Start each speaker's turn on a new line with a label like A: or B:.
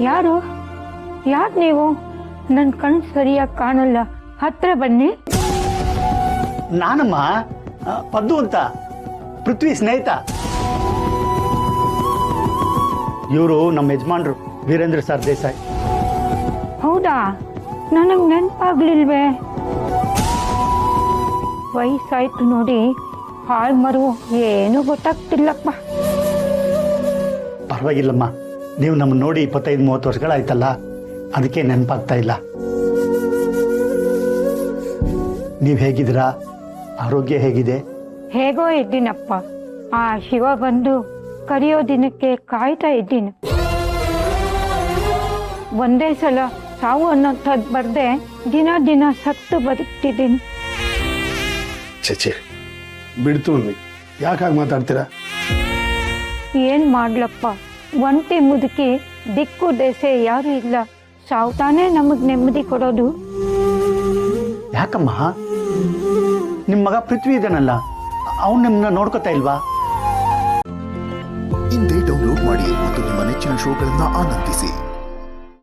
A: ಯಾರು ಯಾರು ನೀವು? ನನ್ನ ಕಣ್ಣು ಸರಿಯಾಗಿ ಕಾಣಲ್ಲ, ಹತ್ರ ಬನ್ನಿ.
B: ನಾನಮ್ಮ, ಪದ್ದು ಅಂತ, ಪೃಥ್ವಿ ಸ್ನೇಹಿತ. ಇವರು ನಮ್ಮ ಯಜಮಾನ್ರು ವೀರೇಂದ್ರ ಸರ್ ದೇಸಾಯಿ.
A: ಹೌದಾ? ನನಗೆ ನೆನಪಾಗ್ಲಿಲ್ವೇ? ವಯಸ್ಸಾಯ್ತು ನೋಡಿ, ಹಾಳು ಮರು ಏನೂ ಗೊತ್ತಾಗ್ತಿಲ್ಲಪ್ಪ.
B: ಪರವಾಗಿಲ್ಲಮ್ಮ, ನೀವು ನಮ್ಮನ್ನು ನೋಡಿ 25-30 ವರ್ಷಗಳಾಯ್ತಲ್ಲ, ಅದಕ್ಕೆ ನೆನಪಾಗ್ತಾ ಇಲ್ಲ. ನೀವು ಹೇಗಿದ್ದೀರಾ? ಆರೋಗ್ಯ ಹೇಗಿದೆ?
A: ಹೇಗೋ ಇದ್ದೀನಪ್ಪ. ಆ ಶಿವ ಬಂದು ಕರೆಯೋ ದಿನಕ್ಕೆ ಕಾಯ್ತಾ ಇದ್ದೀನಿ. ಒಂದೇ ಸಲ ಸಾವು ಅನ್ನೋಂಥದ್ದು ಬರ್ದೆ ದಿನ ದಿನ ಸತ್ತು ಬದುಕ್ತಿದ್ದೀನಿ.
C: ಚೇಚೆ ಬಿಡ್ತು, ಯಾಕೆ ಹಾಗೆ ಮಾತಾಡ್ತೀರಾ?
A: ಏನ್ ಮಾಡ್ಲಪ್ಪ, ಒಂಟಿ ಮುದುಕಿ, ದಿಕ್ಕು ದೆಸೆ ಯಾರು ಇಲ್ಲ. ಸಾವು ತಾನೇ ನಮಗ್ ನೆಮ್ಮದಿ ಕೊಡೋದು.
B: ಯಾಕಮ್ಮ? ನಿಮ್ಮ ಮಗ ಪೃಥ್ವಿ ಇದ್ದಾನಲ್ಲ, ಅವನು ನಿಮ್ಮನ್ನ ನೋಡ್ಕೊತಾ ಇಲ್ವಾ?
D: ಇಂದೇ ಡೌನ್ಲೋಡ್ ಮಾಡಿ ಮತ್ತು ನಿಮ್ಮ ನೆಚ್ಚಿನ ಶೋಗಳನ್ನು ಆನಂದಿಸಿ.